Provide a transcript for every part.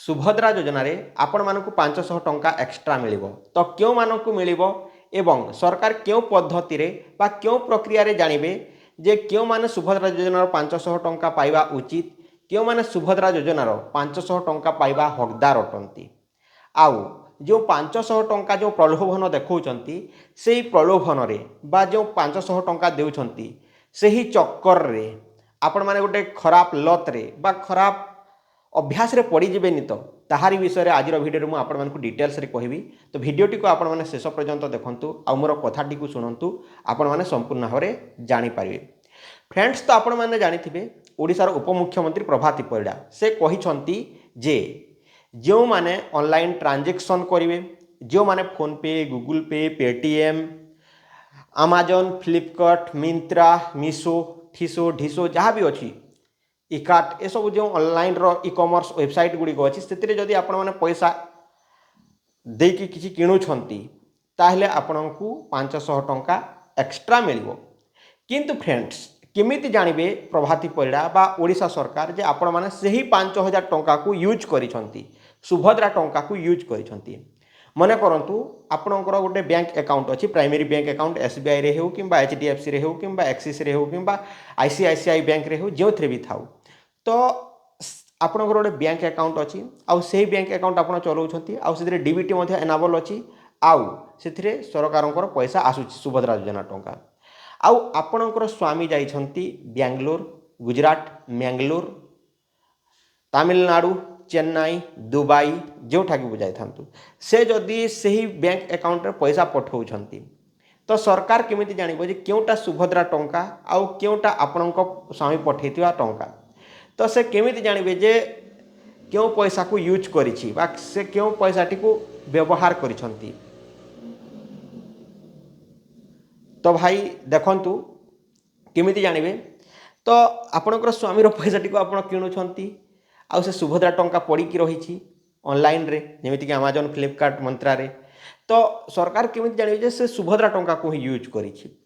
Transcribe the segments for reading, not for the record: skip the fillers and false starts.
सुभद्रा योजन आपण मानक 500 टंका एक्स्ट्रा मिलिबो तो क्यों मानक मिलिबो एवं सरकार क्यों पद्धति रे बा क्यों प्रक्रिया रे जानिबे जे क्यों माने सुभद्रा योजनार 500 टंका पाइबा उचित क्यों माने सुभद्रा योजनार 500 टंका पाइबा हकदार अटंती आउ जो 500 टंका जो प्रलोभन देखौचंती सेही प्रलोभन रे बा जो 500 टंका देउछंती सेही चक्कर रे आपण माने गोटे खराब लत रे बा खराब अभ्यास रे पड़ी जिबेनी तो ताहारी विषय आज भिडियो मुझे आपण मानक डिटेल्स रे कहबी तो भिडियोटी को आपण माने शेष पर्यंत देखंतु आ मोर कथाटी को शुणंतु आपण माने संपूर्ण भाव में जानि पारिबे। फ्रेंड्स तो आपण माने जानिथिबे ओडिशार उपमुख्यमंत्री प्रभाती परिडा से कहिसंती जे जो माने ऑनलाइन ट्रांजैक्शन करिवे जो माने फोन पे गूगल पे पेटीएम अमेजन फ्लिपकार्ट मिंत्रा मीशो ठिसो ढिसो जहाँ भी अच्छी इकार्ट ये सब जो ऑनलाइन रो ई कॉमर्स वेबसाइट गुड़ी अच्छी से जदि आपण मैंने पैसा देकी किसी किणुछंती ताहले आपनकु 500 टंका एक्स्ट्रा मिलिबो। किंतु फ्रेंड्स केमिति जानिबे प्रभाती परिडा बा ओडिशा सरकार जे आपण माने सही 5000 टंका को यूज करिसंती सुभद्रा टंका को यूज करिसंती। मने करंतु आपणकर गोटे बैंक अकाउंट अच्छी प्राइमरी बैंक अकाउंट एसबीआई रे हो कि एचडीएफसी रे हो कि एक्सिस रे हो कि आईसीआईसीआई बैंक रे हो जो थे भी थाउ तो आपणकर गोटे बैंक अकाउंट अच्छी आउ से बैंक अकाउंट आप चलाउछंती आउ से डीबीटी मध्य एनाबल अच्छी आउ से सरकार पैसा आसुची सुभद्रा योजना टंका आउ आपणकर स्वामी जाइछंती बेंगलोर गुजरात मैंगलोर तमिलनाडु चेन्नई दुबई जोठाक बुझाई था से जदि सही बैंक अकाउंट रे पैसा पठाउछंती तो सरकार केमिति जानिबो जे क्योंटा सुभद्रा टंका आउ क्योंटा आपणक स्वामी पठेइथिबा टंका तो से केमिति जानिबे जे क्यों पैसा को यूज करिछि बा से क्यों पैसाटी को व्यवहार करिछंती। तो भाई देखंतु केमिति जानिबे तो आपणकर स्वामी रो पैसाटी को आपण किणुछंती आउ से सुभद्रा टंका पड़ी रही ऑनलाइन रे जमीक अमेजन फ्लिपकार्ट मंत्रा रे तो सरकार केमिति जानिबे जे से सुभद्रा टंका को ही यूज करिछि।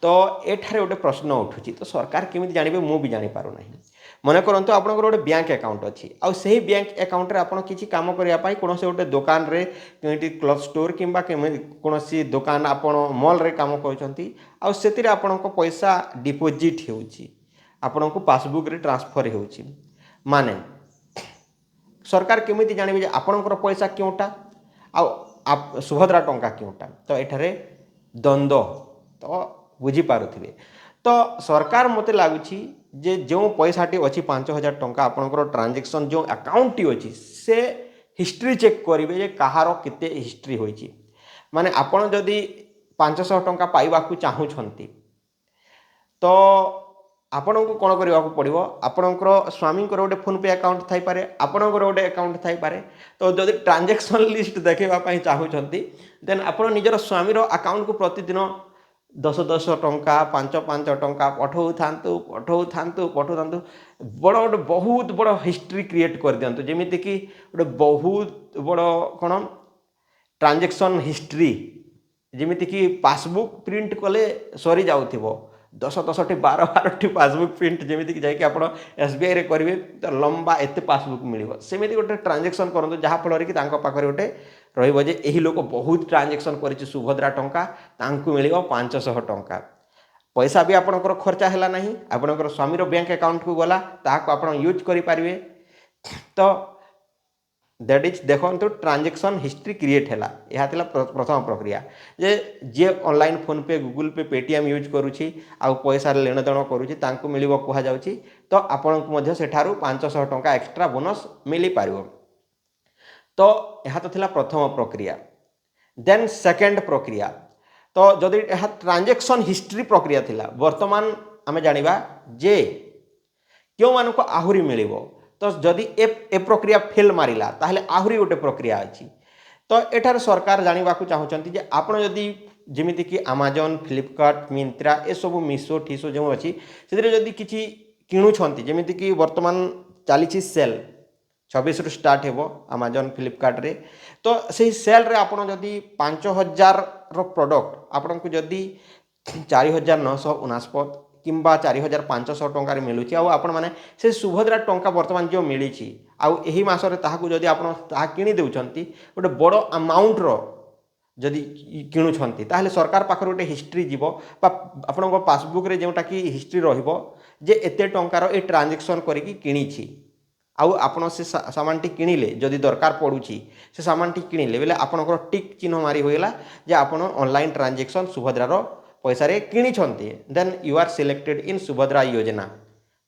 तो एठारे गोटे प्रश्न उठुछि तो सरकार केमिति जानिबे मु भी जानि पारु नाही। मने करंतु आपनकर गोटे बैंक अकाउंट अछि आउ सही बैंक अकाउंट रे आपण किछि काम करिया पाई कोनोसे गोटे दुकान रे केमिति क्लॉथ स्टोर किंबा कोनोसी दुकान आपण मॉल रे काम करछंती आउ सेतिरे आपणको पैसा डिपॉजिट हेउछि आपणको पासबुक रे ट्रांसफर हेउछि माने सरकार केमिति जानिबे जे आपणकर पैसा क्योंटा आ सुभद्रा टंका क्योंटा तो एठारे द्वंद्व तो बुझी पारुथिबे। तो सरकार मते लागुछि जे जो पैसाटी अच्छी 5000 टंका आपणकर ट्रांजैक्शन जो अकाउंट टी अच्छी से हिस्ट्री चेक करिवे जे कहारो केते हिस्ट्री होइछि माने आपण जदि 500 टंका पाइबा को चाहुछंती तो आपण को कौन करने पड़ो आपणकर स्वामी गोटे फोन पे अकाउंट थाई पारे आपणकर गोटे अकाउंट थाई पारे तो जदि ट्रांजैक्शन लिस्ट देखापी चाहूँगी देन आप निजर स्वामी अकाउंट को प्रतिदिन 10 टंका 5 टंका पठाऊ था बड़ गोटे बहुत बड़ हिस्ट्री क्रिएट कर दिंतु जमीती कि गोटे बहुत बड़ कौन ट्रांजैक्शन हिस्ट्री जमीती कि पासबुक प्रिंट कले सरी जाउथिबो 10 टी 12 टी पासबुक प्रिंट जमीती कि जाकि आप एसबीआई रे करेंगे तो लंबा एत पासबुक मिल सेमती गोटे ट्रांजैक्शन करूँ जहाँफल कि पाखे गोटे रही यही लोक बहुत ट्रांजैक्शन कर सुभद्रा टंका तांकु मिल 500 टंका पैसा भी आपणकर खर्चा है ना आपणकर स्वामी बैंक अकाउंट को गला ताकू आप यूज करें तो दैट इज देखो ट्रांजैक्शन हिस्ट्री क्रिएट है यह प्रथम प्रक्रिया जे जे ऑनलाइन फोन पे गूगल पे पेटीएम यूज करुँची आउ पैसा लेन देन करुँची तांकु मिलिबो कुहा जाउची तो आपनकु मध्य सेठारु 500 टंका एक्स्ट्रा बोनस मिली पारिबो। तो यह तो थिला प्रथम प्रक्रिया। देन सेकेंड प्रक्रिया तो जदि यह ट्रांजैक्शन हिस्ट्री प्रक्रिया थिला वर्तमान आमे जानिबा जे क्यों मानको आहुरी मिलिबो तो जदि ए प्रक्रिया फेल मारिला ताहले आहुरी गोटे प्रक्रिया अच्छी तो एठार सरकार जानिबा को चाहूचंती जे आपण जदि जमीती कि अमेजन फ्लिपकार्ट मिंत्रा ए सब मीशो ठिसो जो अच्छी से जदि किसी किणुछंती जमीती कि वर्तमान चली सेल 26 रु स्टार्ट हेबो अमेजन फ्लिपकार्ट रे तो सही सेल रे आपण जदि 5000 रो प्रोडक्ट आपण को जदि 4999 किंबा 4500 टंकार मिलूँ आपण मैंने से सुभद्रा टंका बर्तमान जो मिली आउ एही मासरे ताहाकू जदि आपण ताहा किनी देउछंती गोटे बड़ अमाउंट रो जदि किणुछंती ताहले सरकार पाखर गोटे हिस्ट्री जीव बा आपणको पासबुक रे जोटा कि हिस्ट्री रहिबो जे एते टंकार ए ट्रांजैक्शन करिकी किणीछि आउ आपण से सामानटी किणिले जदि दरकार पड़ुछि से सामानटी किणिले बेले आपणकर टिक चिन्ह मारी होइला जे आपण ऑनलाइन ट्रांजैक्शन सुभद्रार पैसा रे किणिछंती then you are selected in Subhadra Yojana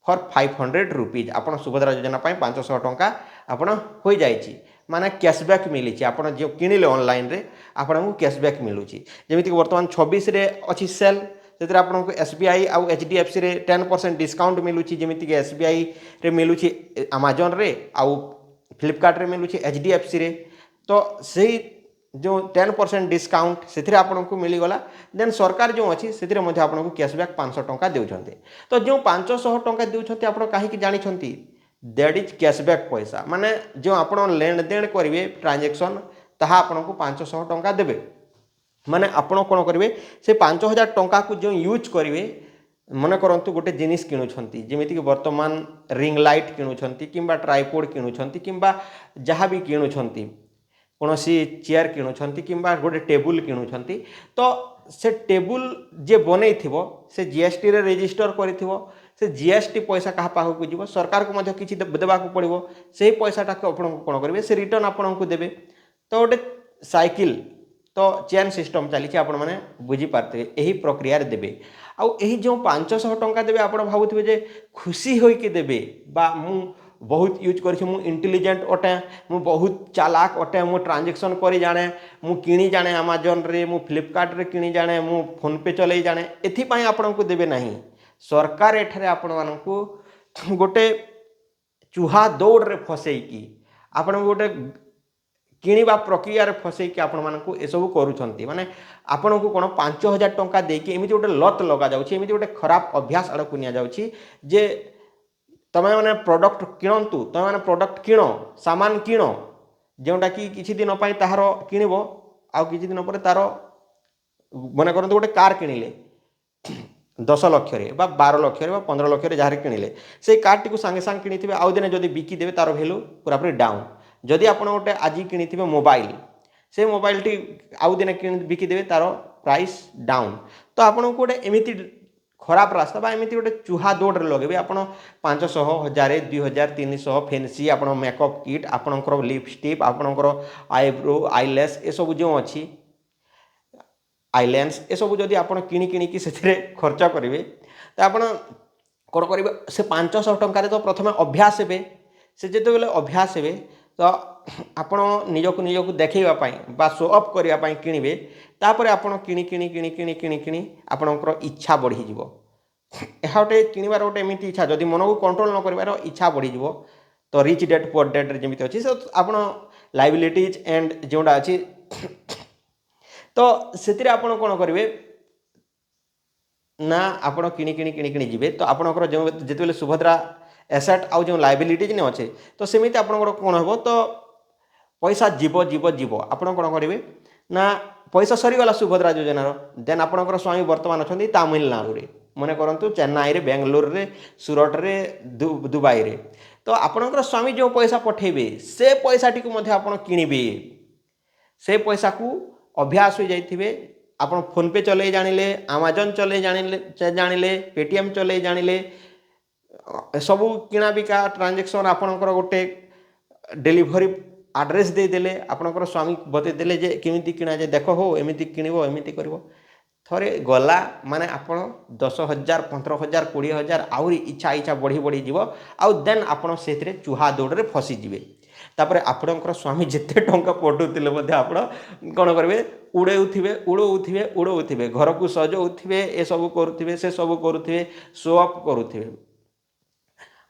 for 500 rupees आपण सुभद्रा योजना 500 टंका आपण हो जाइए माने कैशबैक मिली आपण जो किणिले ऑनलाइन रे आपन को कैशबैक मिलूँ जमीक बर्तमान 26 रे अच्छी सेल से आपको एसबीआई आउ एचडीएफसी रे 10% डिस्काउंट मिलूँ जमीक एसबीआई रे मिलूँ अमेजन रे आउ फ्लिपकार्ट रे मिलूँ एचडीएफसी रे तो सही जो 10% डिस्काउंट से आपको मिलगला देन सरकार जो अच्छी से आपको कैशबैक 500 टंका देउछन्ते तो जो 500 टंका देउछन्ते आपण कहीं जानी दैट इज कैशबैक पैसा माने जो आप लेन देन करेंगे ट्रांजैक्शन ताहा आपको 500 टंका देवे माने आपण कौन करेंगे से 5000 टंका को जो यूज करेंगे मन करंतु गोटे जिनिस किणुछंती जेमिति कि वर्तमान रिंग लाइट किणुछंती किंबा ट्राइपोड किणुछंती किंबा जहाँ भी किणुछंती कौन सी चेयर किणुछंती किंबा गोटे टेबुल किणुछंती तो से टेबुल जे बनै थिबो से जीएसटी रे रजिस्टर करिथिबो से जीएसटी पैसा कहा पाखु जीव सरकार को मध्य किछि देबाकू पड़िबो से पैसाटा को आपण कोन करिवे से रिटर्न आपण को देबे तो गोटे साइकिल तो चेन सिस्टम चली आपण माने बुझी पारते एही प्रक्रिया रे देबे आउ एही जो 500 टंका देबे आपण भाबुथिबे जे खुशी होई के देबे बा मु बहुत यूज करी मु इंटेलिजेंट अटे मु बहुत चालाक अटे मु ट्रांजैक्शन करी जाने मु किणी जाने अमेजन रे मु फ्लिपकार्ट रे किणी जाने मु फोन पे चलै जाने एथि पई आपण को देबे नहीं सरकार एठारे आपण मानकू गोटे चूहा दौड़ रे फसैकी आपण गोटे किणवा प्रक्रिया रे फसैकी आपण मानकू ए सब करूछंती माने आपण को कोन 5000 टंका देकी एमिति गोटे लत लगा जाउछि एमिति गोटे खराब अभ्यास आड़ को निया जाउछि जे तमें मैंने प्रोडक्ट किणतु तमें मैंने प्रोडक्ट किण सामान किण जोटा कि किछि दिन पाई ताहार किणब आउ किछि दिन पर तार मन करंतु गोटे कार किणिले 10 लक्ष रे बा 12 लक्ष रे बा 15 लक्ष रे जहार किणिले से कार टी को संगे संग किणिथिबे आउ दिन जदी बिकी देबे तार वैल्यू पूरा पूरी डाउन जदि आपण गोटे आज किणिथिबे मोबाइल से मोबाइल टी आउ दिन बिकी देबे तार प्राइस डाउन तो आपण को गोटे एमिति खराब रास्ता बा एमिति गोटे चूहा दौड़ लगे आप 500 1000 2000 300 फैंसी आप मेकअप किट आपणकर लिपस्टिक आपणकर आईब्रो आईलैश ए सब जो अच्छी आईलेंस ए सब जदि आप किणी किणी से खर्च करेंगे तो आप कौन करेंगे से 500 टंकार तो प्रथम अभ्यास हे से जो अभ्यास हे तो आपण निजक निजक देखैवाई बा शो अप करने किणवे तापर आपण किणी किणी किणी किणी किणी किणी आपणकर इच्छा बढ़ीज यह गोटे किणवार गोटे एमती इच्छा जदि मन को कंट्रोल न कर इच्छा बढ़ीज तो रिच डेट पुअर डेट जमी अच्छी सो आप लाइबिलिटीज एंड जोटा अच्छी तो से आपड़ कौन करेंगे ना आपण किणी किणी किणी किणी जी तो आपंकर जो जिते सुभद्रा एसेट आउ जो लाइबिलिटीज ने अच्छे तो सेमती आपंकर कौन हम तो पैसा जीव जीव जीव आपड़ कौन करेंगे ना पैसा सरीगला सुभद्रा योजनार देन आपंकर स्वामी बर्तमान अच्छा तामिलनाडु रे मन करंतु चेन्नई रे बेंगलोर रे सूरत रे दुबई रे तो आपंकर स्वामी जो पैसा पठेबे से पैसा टी को आपण किणवे से पैसा को अभ्यास हो जाइथिबे आपण फोन पे चले जानिले अमेजन चले जानिले पेटीएम चले जानिले सबू किणा बिका ट्रांजैक्शन आपणकर गोटे डिलीवरी एड्रेस दे देले आपणकर स्वामी बते देले जे केमिति किणा जे देखो हो एमिति किणिबो एमिति करिवो थरे गला माने आपण 10,000 15,000 20,000 आउरी इच्छा इच्छा बढ़ी बढ़ी जीव आउ देन आपण सेथिरे चूहा दौड़ रे फसी जिवे तापर आपणकर स्वामी जिते टंका पठौथिले मध्ये आपण कोन करबे उड़ौथिबे घर को सजौथिबे ए सब करुथिबे से सब करुथिबे शो अप करुथिबे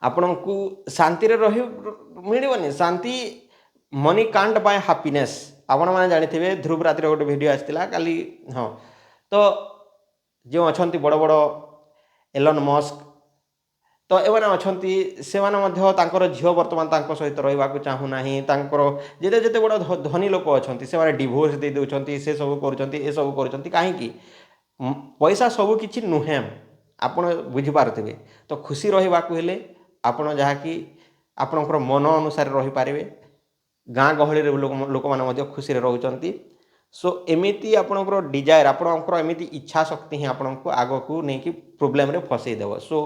आपण को शांति रे रहि मिलबनी शांति मनी कांट बाय हैप्पीनेस आपण माने जानिथिबे ध्रुव रात्रि गोटे वीडियो आस्तिला काली हाँ तो जो अछंती बड़ बड़ एलन मस्क तो एवं अछंती से माने झील बर्तमान सहित रहा चाहूना जिते जिते बड़ धनी लोक अच्छा से डिवोर्स दे दौरान से सब कर सब कर कहीं पैसा सब किसी नुहे ଆପଣ ବୁଝିପାରୁଥିବେ। ତ ଖୁସି ରହିବାକୁ ହେଲେ ଆପଣ ଯାହାକି ଆପଣଙ୍କର ମନ ଅନୁସାରେ ରହିପାରିବେ। ଗାଁ ଗହଳିରେ ଲୋକମାନେ ମଧ୍ୟ ଖୁସିରେ ରହୁଛନ୍ତି। ସୋ ଏମିତି ଆପଣଙ୍କର ଡିଜାୟାର, ଆପଣଙ୍କର ଏମିତି ଇଚ୍ଛା ଶକ୍ତି ହିଁ ଆପଣଙ୍କୁ ଆଗକୁ ନେଇକି ପ୍ରୋବ୍ଲେମରେ ଫସେଇଦେବ। ସୋ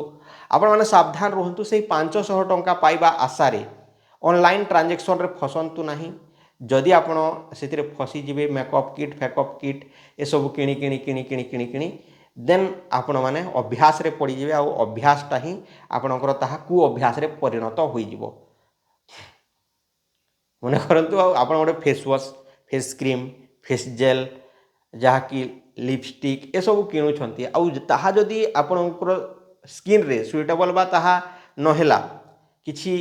ଆପଣମାନେ ସାବଧାନ ରୁହନ୍ତୁ। ସେଇ 500 ଟଙ୍କା ପାଇବା ଆଶାରେ ଅନଲାଇନ୍ ଟ୍ରାଞ୍ଜାକ୍ସନ୍ରେ ଫସନ୍ତୁ ନାହିଁ। ଯଦି ଆପଣ ସେଥିରେ ଫସିଯିବେ, ମେକଅପ୍ କିଟ୍ ଫେକଅପ୍ କିଟ୍ ଏସବୁ କିଣି ଦେନ୍ ଆପଣମାନେ ଅଭ୍ୟାସରେ ପଡ଼ିଯିବେ, ଆଉ ଅଭ୍ୟାସଟା ହିଁ ଆପଣଙ୍କର ତାହା କୁ ଅଭ୍ୟାସରେ ପରିଣତ ହୋଇଯିବ। ମନେ କରନ୍ତୁ ଆଉ ଆପଣ ଗୋଟେ face wash, face cream, face gel, ଯାହାକି ଲିପଷ୍ଟିକ୍ ଏସବୁ କିଣୁଛନ୍ତି, ଆଉ ତାହା ଯଦି ଆପଣଙ୍କର ସ୍କିନ୍ରେ ସୁଇଟେବଲ୍ ବା ତାହା ନହେଲା, କିଛି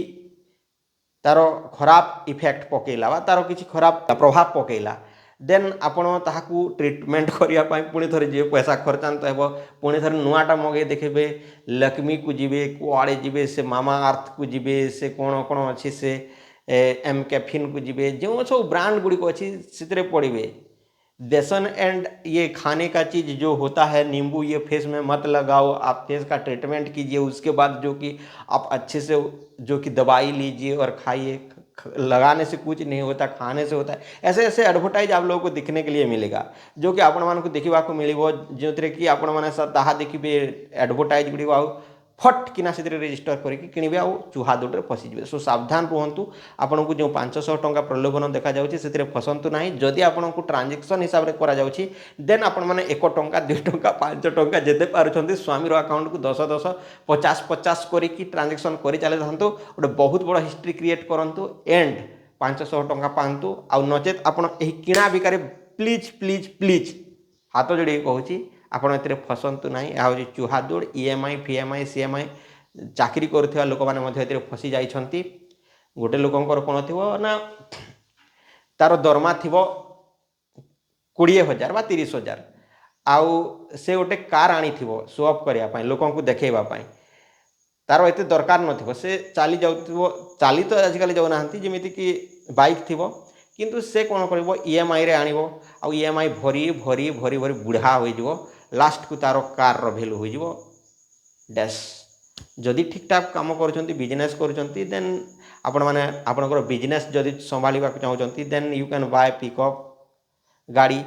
ତାର ଖରାପ ଇଫେକ୍ଟ ପକାଇଲା ବା ତାର କିଛି ଖରାପ ପ୍ରଭାବ ପକାଇଲା, ଦେନ୍ ଆପଣ ତାହାକୁ ଟ୍ରିଟମେଣ୍ଟ କରିବା ପାଇଁ ପୁଣି ଥରେ ଯିବେ, ପଇସା ଖର୍ଚ୍ଚାନ୍ତ ହେବ। ପୁଣି ଥରେ ନୂଆଟା ମଗାଇ ଦେଖିବେ, ଲକ୍ଷ୍ମୀକୁ ଯିବେ, କୁଆଡ଼େ ଯିବେ, ସେ ମାମା ଆର୍ଥକୁ ଯିବେ, ସେ କ'ଣ ଅଛି ସେ ଏମ୍ कैफिन को ଯିବେ, ଯେଉଁ ସବୁ ब्रांड गुड़िक अच्छी से पड़े। बेसन एंड ये खाने का चीज़ जो होता है, नींबू ये फेस में मत लगाओ, आप फेस का ट्रीटमेंट कीजिए, उसके बाद जो कि आप अच्छे से जो कि दवाई लीजिए और खाइए। लगाने से कुछ नहीं होता, खाने से होता है। ऐसे ऐसे एडवर्टाइज आप लोगों को दिखने के लिए मिलेगा, जो कि आपण मानक देखा मिले, जो कि आपण मैंने ताहा देखिए एडवर्टाइज गुड़िक आउ फट किना से रेजिस्टर करके किणवे, आउ चूहा दौड़े फसीजे। सो सावधान रुहतु। आपन को जो 500 टंका प्रलोभन देखा जाउछि सेतिरे फसंतु नाही। जदि आपन को ट्रांजैक्शन हिसाब रे करा जाउछि, देन आपण माने 1 टंका 2 टंका 5 टंका जेते पारुछन्ति स्वामी रो अकाउंट को 10 10 50 50 करिकी ट्रांजैक्शन करि चले थांतु। गोटे बहुत बड़ हिस्ट्री क्रिएट करंतु एंड 500 टंका पांतु। आउ नचेत आपण एही किणा बिकारे प्लीज प्लीज प्लीज हाथ जोड़ी कहूँ आपड़ ए फसंतु ना। यह हूँ चूहा दौड़। ईएमआई फीएमआई सीएमआई चाकरी करुवा लोक मैंने फसी जाइछन्ति। गोटे लोकंर कौन थी ना, तार दरमा थी 20,000 बा 30,000, आउ से गोटे कार आनी शो अफ करने लोक देखवाई, तार एत दरकार न से चली जाऊ, चली तो आजिकल जाऊना जमीती कि बाइक थी, किंतु से कौन कर ईएमआई रे आनिबो, आउ ईएमआई भरी भरी भरी भरी बुढ़ा हो लास्ट को तार कार भैल्यू हो डैश। जदि ठीक ठाक काम कर बिजनेस देन आपण मैंने आपणकर बिजनेस जदि संभाल चाहते then you can buy pickup गाड़ी,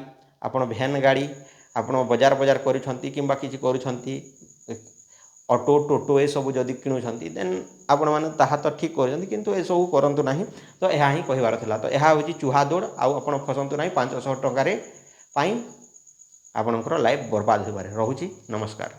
आपण भैन गाड़ी, आपण बजार बजार किंबा किसी करुछंती ऑटो टोटो ये सब जदि किणुछंती देन आपण मैंने ताहा तो ठीक कर, किंतु ए सब करंतु नाही। तो यह ही कहबार थिला। तो यह हूँ चूहा दौड़। आउ आपण फसंतु नाही 500 टंका रे पाई आपणकर लाइफ बर्बाद होबारे। रहुछि नमस्कार।